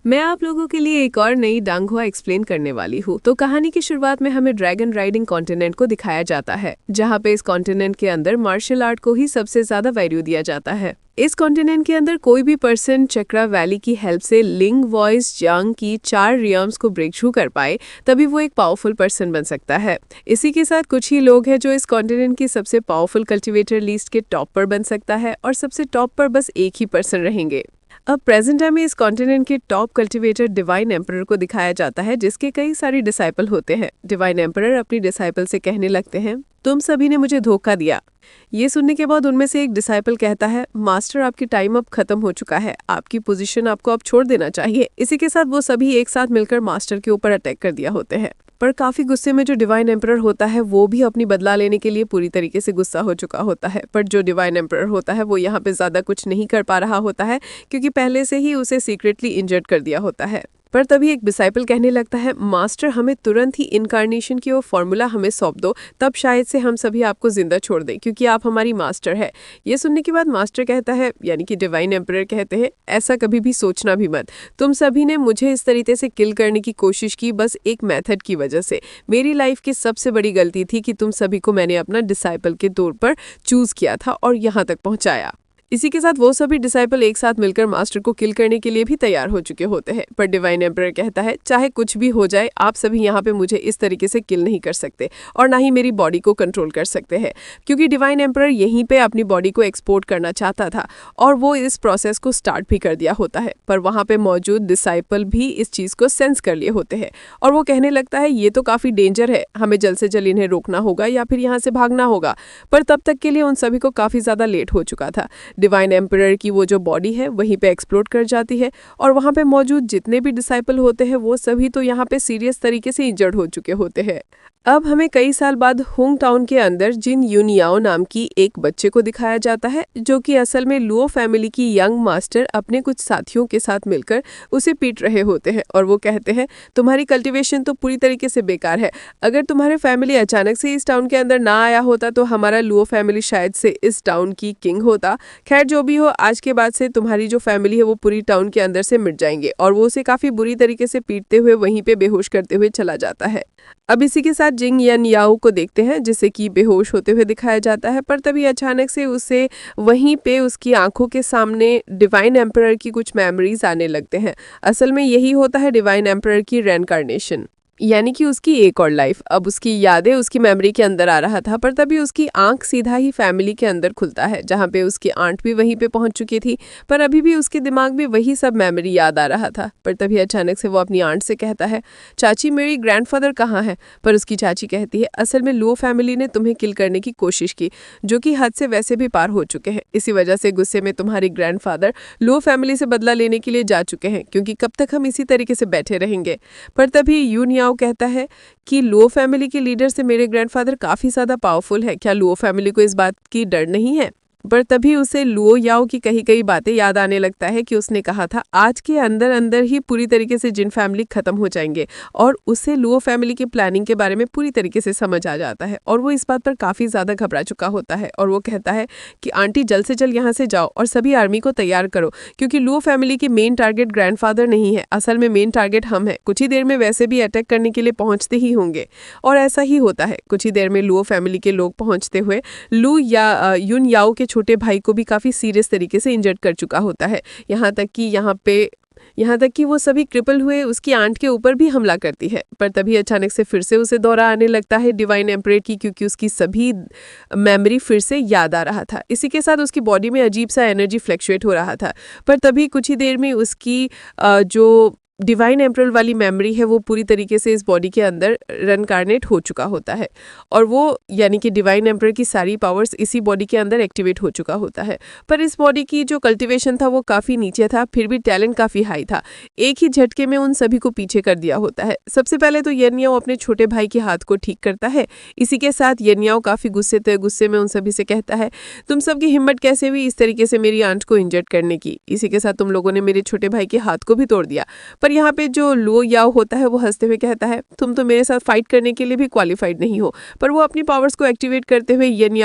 मैं आप लोगों के लिए एक और नई डांगहुआ एक्सप्लेन करने वाली हूँ। तो कहानी की शुरुआत में हमें ड्रैगन राइडिंग कॉन्टिनेंट को दिखाया जाता है, जहाँ पे इस कॉन्टिनेंट के अंदर मार्शल आर्ट को ही सबसे ज्यादा वैल्यू दिया जाता है। इस कॉन्टिनेंट के अंदर कोई भी पर्सन चक्रा वैली की हेल्प से लिंग वॉइस जंग की 4 रियम्स को ब्रेक थ्रू कर पाए, तभी वो एक पावरफुल पर्सन बन सकता है। इसी के साथ कुछ ही लोग हैं जो इस कॉन्टिनेंट की सबसे पावरफुल कल्टिवेटर लिस्ट के टॉप पर बन सकता है, और सबसे टॉप पर बस एक ही पर्सन रहेंगे। अब प्रेजेंट टाइम में इस कॉन्टिनेंट के टॉप कल्टिवेटर डिवाइन एम्परर को दिखाया जाता है, जिसके कई सारे डिसाइपल होते हैं। डिवाइन एम्परर अपनी डिसाइपल से कहने लगते हैं, तुम सभी ने मुझे धोखा दिया। ये सुनने के बाद उनमें से एक डिसाइपल कहता है, मास्टर आपकी टाइम अब खत्म हो चुका है, आपकी पोजीशन आपको अब छोड़ देना चाहिए। इसी के साथ वो सभी एक साथ मिलकर मास्टर के ऊपर अटैक कर दिया होते हैं। पर काफी गुस्से में जो डिवाइन एम्परर होता है वो भी अपनी बदला लेने के लिए पूरी तरीके से गुस्सा हो चुका होता है। पर जो डिवाइन एम्परर होता है वो यहाँ पे ज्यादा कुछ नहीं कर पा रहा होता है, क्योंकि पहले से ही उसे सीक्रेटली इंजर्ड कर दिया होता है। पर तभी एक डिसाइपल कहने लगता है, मास्टर हमें तुरंत ही इनकार्नेशन की वो फॉर्मूला हमें सौंप दो, तब शायद से हम सभी आपको जिंदा छोड़ दें, क्योंकि आप हमारी मास्टर है। ये सुनने के बाद मास्टर कहता है, यानी कि डिवाइन एम्परर कहते हैं, ऐसा कभी भी सोचना भी मत। तुम सभी ने मुझे इस तरीके से किल करने की कोशिश की बस एक मेथड की वजह से। मेरी लाइफ की सबसे बड़ी गलती थी कि तुम सभी को मैंने अपना डिसाइपल के तौर पर चूज किया था और यहाँ तक पहुंचाया। इसी के साथ वो सभी डिसाइपल एक साथ मिलकर मास्टर को किल करने के लिए भी तैयार हो चुके होते हैं। पर डिवाइन एम्परर कहता है, चाहे कुछ भी हो जाए, आप सभी यहाँ पे मुझे इस तरीके से किल नहीं कर सकते और ना ही मेरी बॉडी को कंट्रोल कर सकते हैं, क्योंकि डिवाइन एम्परर यहीं पे अपनी बॉडी को एक्सपोर्ट करना चाहता था और वो इस प्रोसेस को स्टार्ट भी कर दिया होता है। पर वहाँ पे मौजूद डिसाइपल भी इस चीज को सेंस कर लिए होते हैं और वो कहने लगता है, ये तो काफी डेंजर है, हमें जल्द से जल्द इन्हें रोकना होगा या फिर यहाँ से भागना होगा। पर तब तक के लिए उन सभी को काफी ज्यादा लेट हो चुका था। डिवाइन एम्परर की वो जो बॉडी है वहीं पे एक्सप्लोड कर जाती है और वहां पे मौजूद जितने भी डिसाइपल होते हैं वो सभी तो यहाँ पे सीरियस तरीके से इंजर्ड हो चुके होते हैं। अब हमें कई साल बाद हुंग टाउन के अंदर जिन यूनियाओ नाम की एक बच्चे को दिखाया जाता है, जो कि असल में लुओ फैमिली की यंग मास्टर अपने कुछ साथियों के साथ मिलकर उसे पीट रहे होते हैं और वो कहते हैं, तुम्हारी कल्टीवेशन तो पूरी तरीके से बेकार है। अगर तुम्हारे फैमिली अचानक से इस टाउन के अंदर ना आया होता तो हमारा लुओ फैमिली शायद से इस टाउन की किंग होता। खैर जो भी हो, आज के बाद से तुम्हारी जो फैमिली है वो पूरी टाउन के अंदर से मिट जाएंगे। और वो उसे काफी बुरी तरीके से पीटते हुए वहीं पे बेहोश करते हुए चला जाता है। अब इसी के साथ जिंग यन याओ को देखते हैं, जिसे कि बेहोश होते हुए दिखाया जाता है। पर तभी अचानक से उसे वहीं पे उसकी आंखों के सामने डिवाइन एम्परर की कुछ मेमोरीज आने लगते हैं। असल में यही होता है डिवाइन एम्परर की रेनकार्नेशन, यानी कि उसकी एक और लाइफ। अब उसकी यादें उसकी मेमोरी के अंदर आ रहा था, पर तभी उसकी आंख सीधा ही फैमिली के अंदर खुलता है, जहाँ पे उसकी आंट भी वहीं पे पहुंच चुकी थी। पर अभी भी उसके दिमाग में वही सब मेमोरी याद आ रहा था। पर तभी अचानक से वो अपनी आंट से कहता है, चाची मेरी ग्रैंडफादर कहाँ है? पर उसकी चाची कहती है, असल में लुओ फैमिली ने तुम्हें किल करने की कोशिश की, जो कि हद से वैसे भी पार हो चुके हैं। इसी वजह से गुस्से में तुम्हारी ग्रैंडफादर लुओ फैमिली से बदला लेने के लिए जा चुके हैं, क्योंकि कब तक हम इसी तरीके से बैठे रहेंगे। पर तभी यून याओ कहता है कि लुओ फैमिली के लीडर से मेरे ग्रैंडफादर काफी ज्यादा पावरफुल है, क्या लुओ फैमिली को इस बात की डर नहीं है? पर तभी उसे लुओ याओ की कही कई बातें याद आने लगता है कि उसने कहा था आज के अंदर अंदर ही पूरी तरीके से जिन फैमिली खत्म हो जाएंगे, और उसे लुओ फैमिली की प्लानिंग के बारे में पूरी तरीके से समझ आ जाता है और वो इस बात पर काफी ज्यादा घबरा चुका होता है। और वो कहता है कि आंटी जल्द से जल्द यहाँ से जाओ और सभी आर्मी को तैयार करो, क्योंकि लुओ फैमिली की मेन टारगेट ग्रैंडफादर नहीं है, असल में मेन टारगेट हम है। कुछ ही देर में वैसे भी अटैक करने के लिए पहुंचते ही होंगे। और ऐसा ही होता है, कुछ ही देर में लुओ फैमिली के लोग पहुंचते हुए लू या यून याओ के छोटे भाई को भी काफी सीरियस तरीके से इंजर्ड कर चुका होता है। यहाँ तक कि वो सभी क्रिपल हुए उसकी आंट के ऊपर भी हमला करती है। पर तभी अचानक से फिर से उसे दौरा आने लगता है डिवाइन एम्परर की, क्योंकि उसकी सभी मेमोरी फिर से याद आ रहा था। इसी के साथ उसकी बॉडी में अजीब सा एनर्जी फ्लक्चुएट हो रहा था। पर तभी कुछ ही देर में उसकी जो डिवाइन एम्परर वाली मेमोरी है वो पूरी तरीके से इस बॉडी के अंदर रेनकार्नेट हो चुका होता है, और वो यानी कि डिवाइन एम्परर की सारी पावर्स इसी बॉडी के अंदर एक्टिवेट हो चुका होता है। पर इस बॉडी की जो कल्टीवेशन था वो काफ़ी नीचे था, फिर भी टैलेंट काफ़ी हाई था। एक ही झटके में उन सभी को पीछे कर दिया होता है। सबसे पहले तो येनियाओ अपने छोटे भाई के हाथ को ठीक करता है। इसी के साथ येनियाओ काफ़ी गुस्से में उन सभी से कहता है, तुम सबकी हिम्मत कैसे हुई इस तरीके से मेरी आंट को इंजर्ड करने की? इसी के साथ तुम लोगों ने मेरे छोटे भाई के हाथ को भी तोड़ दिया। पर पर यहाँ पे जो लो याओ होता है वो हंसते हुए कहता है तुम तो मेरे साथ फाइट करने के लिए भी क्वालिफाइड नहीं हो। पर वो अपनी पावर्स को एक्टिवेट करते हुए यून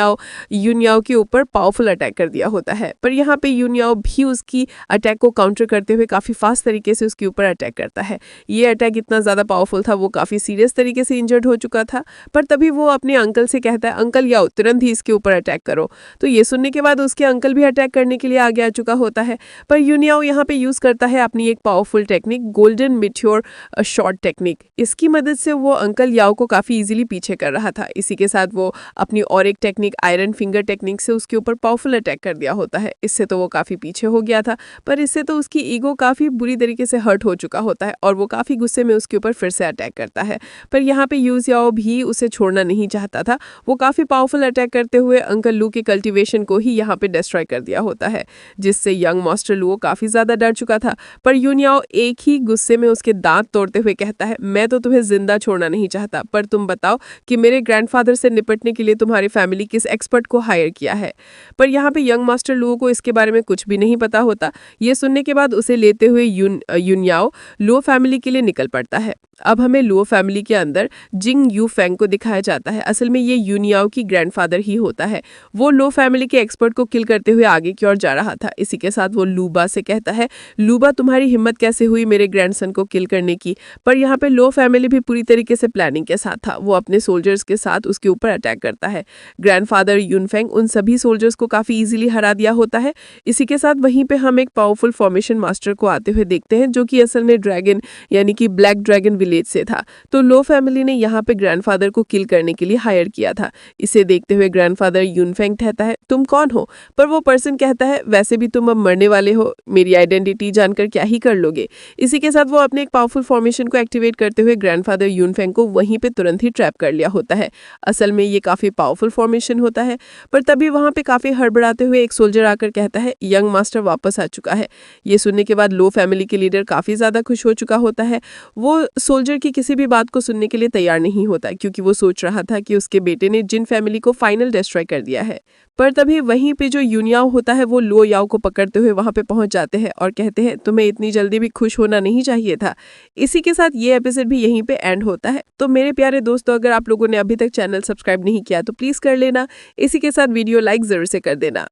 याओ के ऊपर पावरफुल अटैक कर दिया होता है। पर यहाँ पे यून याओ भी उसकी अटैक को काउंटर करते हुए काफ़ी फास्ट तरीके से उसके ऊपर अटैक करता है। ये अटैक इतना ज़्यादा पावरफुल था, वो काफ़ी सीरियस तरीके से इंजर्ड हो चुका था। पर तभी वो अपने अंकल से कहता है अंकल याओ तुरंत ही इसके ऊपर अटैक करो। तो ये सुनने के बाद उसके अंकल भी अटैक करने के लिए आगे आ चुका होता है। पर यून याओ यहाँ पे यूज़ करता है अपनी एक powerful technique golden meteor shot technique. इसकी मदद से वो अंकल याओ को काफ़ी इजीली पीछे कर रहा था। इसी के साथ वो अपनी और एक टेक्निक आयरन फिंगर टेक्निक से उसके ऊपर पावरफुल अटैक कर दिया होता है। इससे तो वो काफ़ी पीछे हो गया था, पर इससे तो उसकी ईगो काफ़ी बुरी तरीके से हर्ट हो चुका होता है और वो काफ़ी गुस्से में उसके ऊपर फिर से अटैक करता है। पर यहाँ पे यूज याओ भी उसे छोड़ना नहीं चाहता था। वो काफ़ी पावरफुल अटैक करते हुए अंकल लू के कल्टीवेशन को ही यहाँ पे डिस्ट्रॉय कर दिया होता है, जिससे यंग मास्टर लू काफ़ी ज़्यादा डर चुका था। पर यून याओ एक ही गुस्से में उसके दांत तोड़ते हुए कहता है मैं तो तुम्हें जिंदा छोड़ना नहीं चाहता, पर तुम बताओ कि मेरे ग्रैंडफादर से निपटने के लिए तुम्हारी फैमिली किस एक्सपर्ट को हायर किया है। पर यहाँ पे यंग मास्टर लुओ को इसके बारे में कुछ भी नहीं पता होता। ये सुनने के बाद उसे लेते हुए यून याओ लुओ फैमिली के लिए निकल पड़ता है। अब हमें लुओ फैमिली के अंदर जिंग यू फेंग को दिखाया जाता है। असल में ये यून याओ की ग्रैंडफादर ही होता है। वो लो फैमिली के एक्सपर्ट को किल करते हुए आगे की ओर जा रहा था। इसी के साथ वो लूबा से कहता है लूबा तुम्हारी हिम्मत कैसे हुई मेरे ग्रैंडसन को किल करने की। पर यहाँ पे लो फैमिली भी पूरी तरीके से प्लानिंग के साथ था। वो अपने सोल्जर्स के साथ उसके ऊपर अटैक करता है। ग्रैंडफादर यूनफेंग उन सभी सोल्जर्स को काफ़ी इजीली हरा दिया होता है। इसी के साथ वहीं पे हम एक पावरफुल फॉर्मेशन मास्टर को आते हुए देखते हैं, जो कि असल में ड्रैगन यानी कि ब्लैक ड्रैगन विलेज से था। तो लो फैमिली ने यहाँ पे ग्रैंडफादर को किल करने के लिए हायर किया था। इसे देखते हुए ग्रैंडफादर यूनफेंग कहता है तुम कौन हो। पर वो पर्सन कहता है वैसे भी तुम अब मरने वाले हो, मेरी आइडेंटिटी जानकर क्या ही कर लोगे। इसी के साथ वो अपने एक पावरफुल फॉर्मेशन को एक्टिवेट करते हुए ग्रैंडफादर यूनफेंग को वहीं पे तुरंत ही ट्रैप कर लिया होता है। असल में ये काफ़ी पावरफुल फॉर्मेशन होता है। पर तभी वहाँ पे काफ़ी हड़बड़ाते हुए एक सोल्जर आकर कहता है यंग मास्टर वापस आ चुका है। ये सुनने के बाद लो फैमिली के लीडर काफ़ी ज़्यादा खुश हो चुका होता है। वो सोल्जर की किसी भी बात को सुनने के लिए तैयार नहीं होता, क्योंकि वो सोच रहा था कि उसके बेटे ने जिन फैमिली को फाइनल डिस्ट्रॉय कर दिया है। पर तभी वहीं पे जो यून याओ होता है वो लो याओ को पकड़ते हुए वहां पे पहुंच जाते हैं और कहते हैं तुम्हें इतनी जल्दी भी खुश होना नहीं चाहिए था। इसी के साथ ये एपिसोड भी यहीं पे एंड होता है। तो मेरे प्यारे दोस्तों, अगर आप लोगों ने अभी तक चैनल सब्सक्राइब नहीं किया तो प्लीज़ कर लेना। इसी के साथ वीडियो लाइक ज़रूर से कर देना।